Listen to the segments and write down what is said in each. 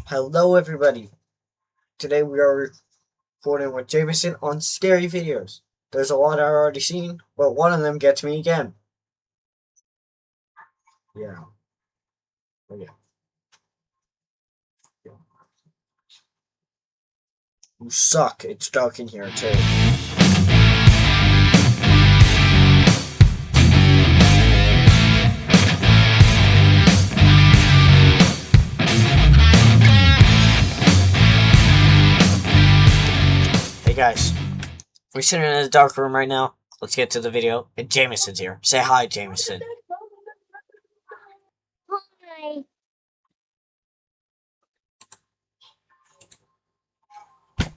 Hello everybody. Today we are recording with Jameson on scary videos. There's a lot I've already seen, but one of them gets me again. Yeah. Oh, yeah. You suck. It's dark in here too. Hey guys, we're sitting in a dark room right now. Let's get to the video. And Jameson's here. Say hi, Jameson. Hi.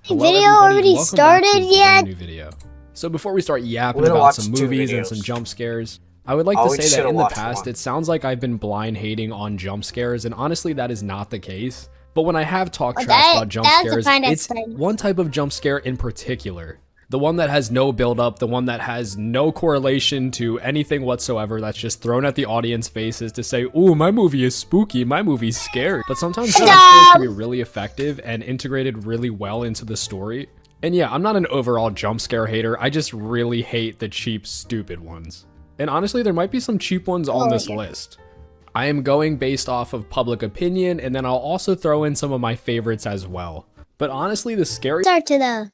Hello, Video everybody. already Welcome started back to a yet? New video. So before we start yapping We're gonna about watch some two movies and videos. some jump scares, I would like Oh, to we say that should've in the watched past, one. it sounds like I've been blind hating on jump scares, and honestly, that is not the case. But when I have talked trash about jump scares, it's one type of jump scare in particular. The one that has no build-up, the one that has no correlation to anything whatsoever, that's just thrown at the audience faces to say, ooh, my movie is spooky, my movie's scary. But sometimes jump scares can be really effective and integrated really well into the story. And yeah, I'm not an overall jump scare hater, I just really hate the cheap, stupid ones. And honestly, there might be some cheap ones on this list. I am going based off of public opinion, and then I'll also throw in some of my favorites as well. But honestly, the scary Start to the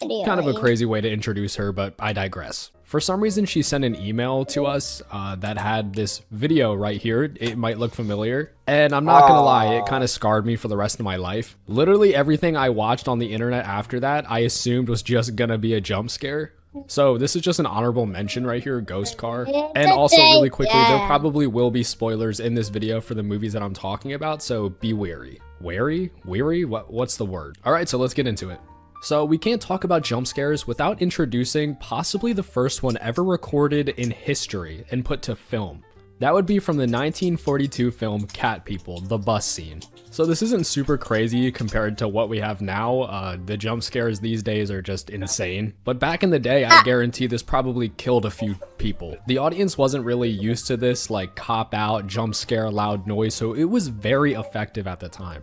video. kind of a crazy way to introduce her, but I digress. For some reason, she sent an email to us that had this video right here. It might look familiar. And I'm not gonna lie, it kind of scarred me for the rest of my life. Literally everything I watched on the internet after that, I assumed was just gonna be a jump scare. So this is just an honorable mention right here, Ghost Car. And also really quickly, there probably will be spoilers in this video for the movies that I'm talking about, so be wary. Wary? Weary? What's the word? All right, so let's get into it. So we can't talk about jump scares without introducing possibly the first one ever recorded in history and put to film. That would be from the 1942 film Cat People, the bus scene. So this isn't super crazy compared to what we have now. The jump scares these days are just insane. But back in the day, I guarantee this probably killed a few people. The audience wasn't really used to this like cop out, jump scare, loud noise, so it was very effective at the time.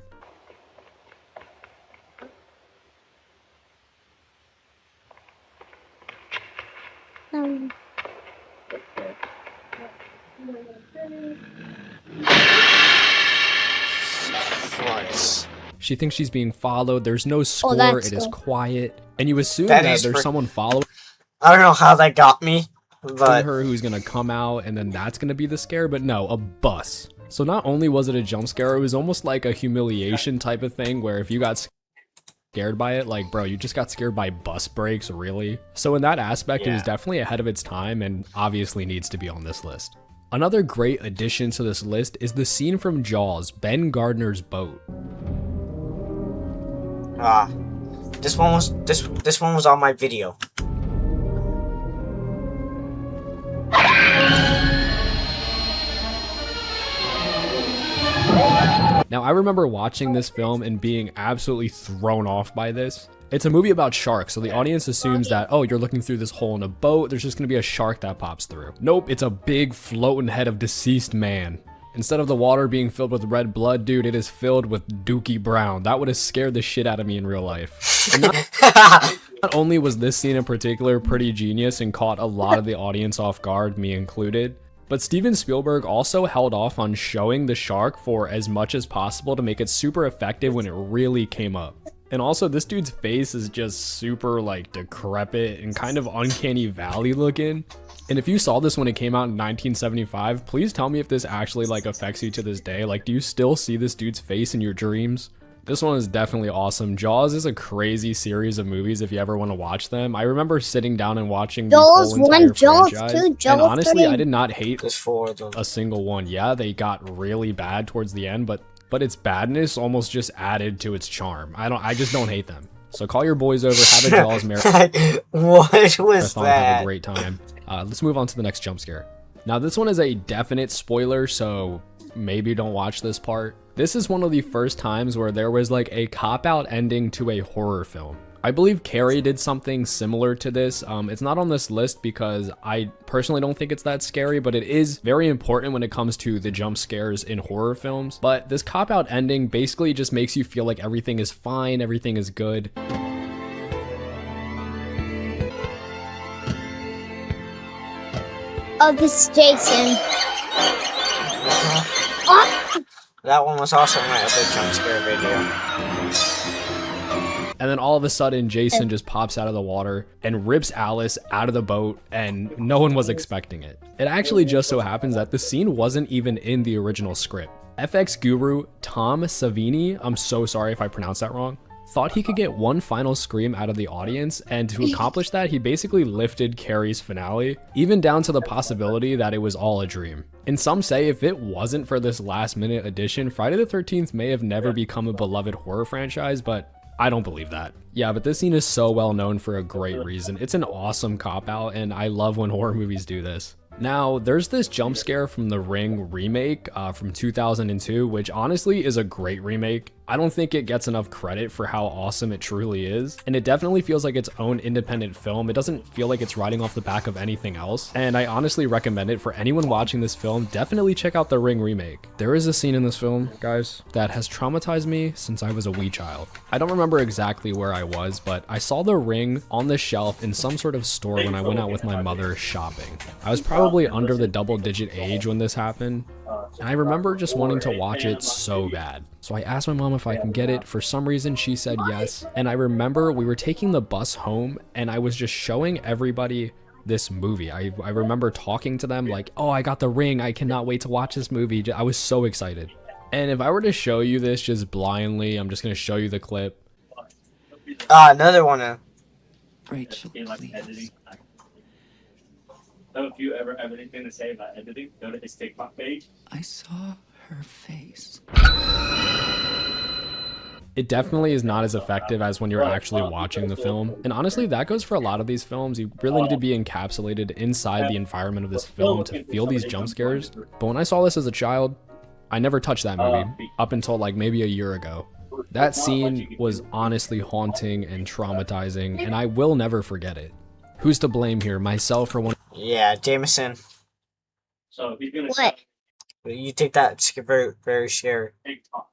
Christ. She thinks she's being followed, there's no score, it is quiet, and you assume That that is there's someone following I don't know how that got me, but her who's gonna come out, and then that's gonna be the scare, but no, a bus. So not only was it a jump scare, it was almost like a humiliation type of thing, where if you got scared by it, like, bro, you just got scared by bus brakes, really? So in that aspect, it was definitely ahead of its time, and obviously needs to be on this list. Another great addition to this list is the scene from Jaws, Ben Gardner's boat. this one was on my video. Now, I remember watching this film and being absolutely thrown off by this. It's a movie about sharks, so the audience assumes that, oh, you're looking through this hole in a boat, there's just gonna be a shark that pops through. Nope, it's a big floating head of deceased man. Instead of the water being filled with red blood, dude, it is filled with Dookie Brown. That would have scared the shit out of me in real life. And not only was this scene in particular pretty genius and caught a lot of the audience off guard, me included, but Steven Spielberg also held off on showing the shark for as much as possible to make it super effective when it really came up. And also, this dude's face is just super, like, decrepit and kind of uncanny valley looking. And if you saw this when it came out in 1975, please tell me if this actually, like, affects you to this day. Like, do you still see this dude's face in your dreams? This one is definitely awesome. Jaws is a crazy series of movies if you ever want to watch them. I remember sitting down and watching the whole entire franchise. And honestly, I did not hate a single one. Yeah, they got really bad towards the end, but its badness almost just added to its charm. I just don't hate them. So call your boys over, have a Jaws marathon. What was that? Have a great time. Let's move on to the next jump scare. Now, this one is a definite spoiler, so maybe don't watch this part. This is one of the first times where there was like a cop-out ending to a horror film. I believe Carrie did something similar to this. It's not on this list because I personally don't think it's that scary, but it is very important when it comes to the jump scares in horror films. But this cop-out ending basically just makes you feel like everything is fine, everything is good. Oh, this is Jason. Oh, That one was also my other jump scare video. And then all of a sudden, Jason just pops out of the water and rips Alice out of the boat, and no one was expecting it. It actually just so happens that the scene wasn't even in the original script. FX guru Tom Savini, I'm so sorry if I pronounced that wrong, thought he could get one final scream out of the audience, and to accomplish that, he basically lifted Carrie's finale, even down to the possibility that it was all a dream. And some say if it wasn't for this last minute addition, Friday the 13th may have never become a beloved horror franchise, but I don't believe that. Yeah, but this scene is so well known for a great reason. It's an awesome cop-out, and I love when horror movies do this. Now, there's this jump scare from The Ring remake from 2002, which honestly is a great remake. I don't think it gets enough credit for how awesome it truly is, and it definitely feels like its own independent film. It doesn't feel like it's riding off the back of anything else, and I honestly recommend it for anyone watching this film. Definitely check out The Ring remake. There is a scene in this film, guys, that has traumatized me since I was a wee child. I don't remember exactly where I was, but I saw The Ring on the shelf in some sort of store when I went out with my mother shopping. I was probably under the double-digit age when this happened, and I remember just wanting to watch it so bad. So I asked my mom if I can get it. For some reason, she said yes. And I remember we were taking the bus home, and I was just showing everybody this movie. I remember talking to them like, oh, I got The Ring. I cannot wait to watch this movie. I was so excited. And if I were to show you this just blindly, I'm just going to show you the clip. Another one. Rachel, please. So if you ever have anything to say about editing, go to his TikTok page. I saw her face. It definitely is not as effective as when you're actually watching the film. And honestly, that goes for a lot of these films. You really need to be encapsulated inside the environment of this film to feel these jump scares. But when I saw this as a child, I never touched that movie up until like maybe a year ago. That scene was honestly haunting and traumatizing, and I will never forget it. Who's to blame here, myself or one? Yeah, Jameson. So he's gonna what? You take that. It's very, very scary. TikTok.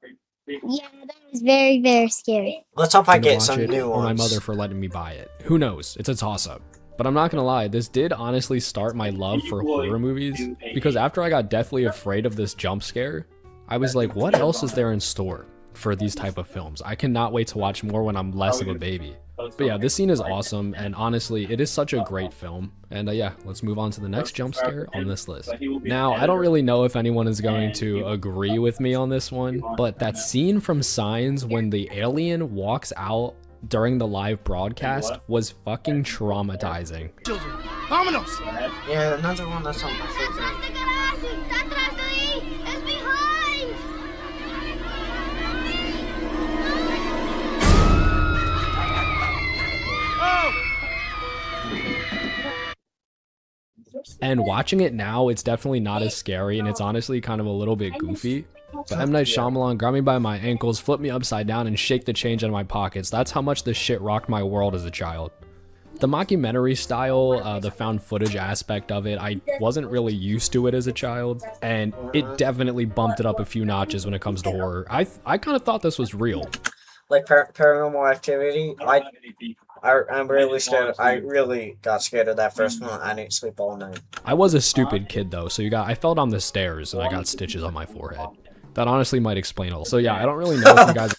Yeah, that was very, very scary. Let's hope I Gonna get watch some it, new or my ones. mother for letting me buy it. Who knows? It's a toss-up. But I'm not gonna lie, this did honestly start my love for horror movies, because after I got deathly afraid of this jump scare, I was like, what else is there in store for these type of films? I cannot wait to watch more when I'm less of a baby. But yeah, this scene is awesome, and honestly, it is such a great film. And yeah, let's move on to the next jump scare on this list. Now, I don't really know if anyone is going to agree with me on this one, but that scene from Signs when the alien walks out during the live broadcast was fucking traumatizing. Yeah, another one that's on my favorite. And watching it now, it's definitely not as scary, and it's honestly kind of a little bit goofy. But M. Night Shyamalan grabbed me by my ankles, flipped me upside down, and shake the change out of my pockets. That's how much this shit rocked my world as a child. The mockumentary style, the found footage aspect of it, I wasn't really used to it as a child, and it definitely bumped it up a few notches when it comes to horror. I kind of thought this was real. Like Paranormal Activity, I'm really scared. I really got scared of that first one. I didn't sleep all night. I was a stupid kid though, so I fell down the stairs and I got stitches on my forehead. That honestly might explain all. So yeah, I don't really know if you guys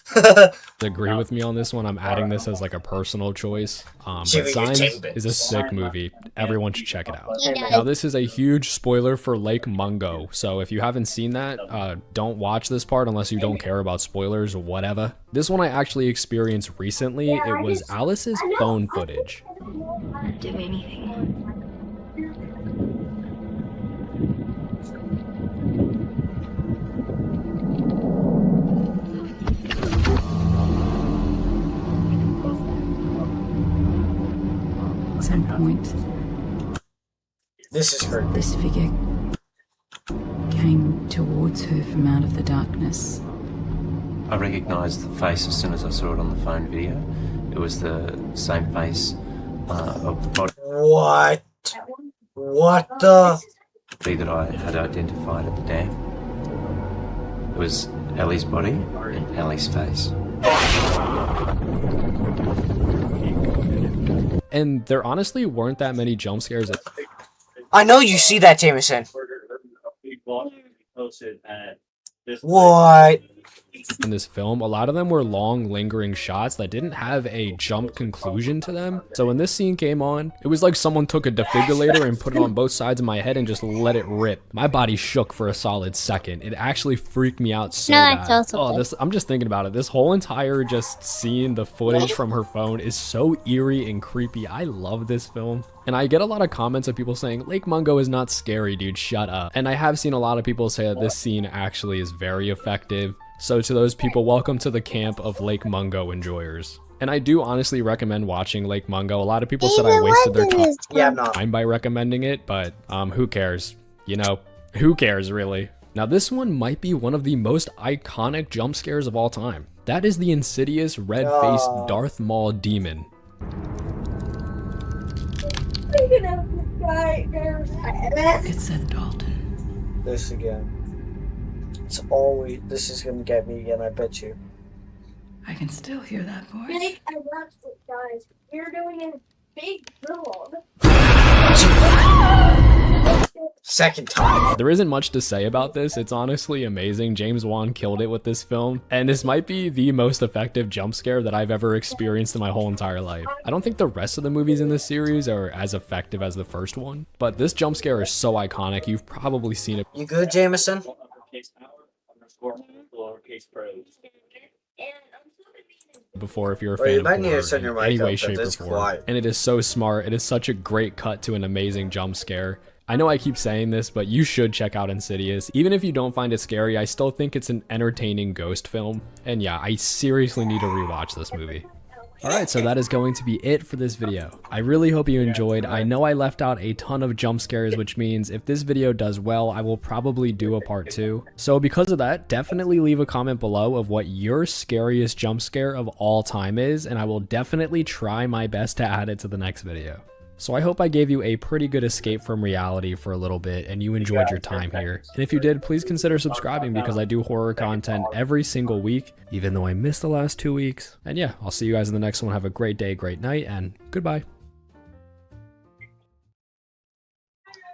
agree with me on this one. I'm adding this as like a personal choice. But Signs is a sick movie. Everyone should check it out. Now this is a huge spoiler for Lake Mungo. So if you haven't seen that, don't watch this part unless you don't care about spoilers or whatever. This one I actually experienced recently. It was Alice's phone footage. Not do anything. At some point, This is her. this figure came towards her from out of the darkness. I recognised the face as soon as I saw it on the phone video. It was the same face of the body What? What the? that I had identified at the dam. It was Ellie's body and Ellie's face. And there honestly weren't that many jump scares. I know you see that, Jameson. What? In this film, a lot of them were long, lingering shots that didn't have a jump conclusion to them. So when this scene came on, it was like someone took a defibrillator and put it on both sides of my head and just let it rip. My body shook for a solid second. It actually freaked me out so bad. that's also Oh, good. I'm just thinking about it. This whole entire just seeing the footage from her phone is so eerie and creepy. I love this film. And I get a lot of comments of people saying, Lake Mungo is not scary, dude, shut up. And I have seen a lot of people say that this scene actually is very effective. So to those people, welcome to the camp of Lake Mungo enjoyers. And I do honestly recommend watching Lake Mungo. A lot of people said I wasted their time Yeah, I'm not. by recommending it, but who cares? You know, who cares really? Now this one might be one of the most iconic jump scares of all time. That is the insidious red-faced Darth Maul demon. It said Dalton. This again. It's always. This is gonna get me again, I bet you. I can still hear that voice. Jake, I watched it, guys. You're doing a big build. Second time. There isn't much to say about this. It's honestly amazing. James Wan killed it with this film. And this might be the most effective jump scare that I've ever experienced in my whole entire life. I don't think the rest of the movies in this series are as effective as the first one. But this jump scare is so iconic. You've probably seen it You good, Jameson? Uppercase power, underscore lowercase pros. before if you're a Well, you fan might of need to horror turn in your mic any up, way, 'cause shape, or it's form. quiet. And it is so smart. It is such a great cut to an amazing jump scare. I know I keep saying this, but you should check out Insidious. Even if you don't find it scary, I still think it's an entertaining ghost film. And yeah, I seriously need to rewatch this movie. Alright, so that is going to be it for this video. I really hope you enjoyed. I know I left out a ton of jump scares, which means if this video does well, I will probably do a part 2. So because of that, definitely leave a comment below of what your scariest jump scare of all time is, and I will definitely try my best to add it to the next video. So I hope I gave you a pretty good escape from reality for a little bit and you enjoyed your time here. And if you did, please consider subscribing because I do horror content every single week, even though I missed the last 2 weeks. And yeah, I'll see you guys in the next one. Have a great day, great night, and goodbye.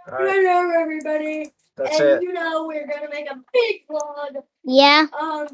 Hello, everybody. That's and it. you know we're gonna make a big vlog. Yeah. Um.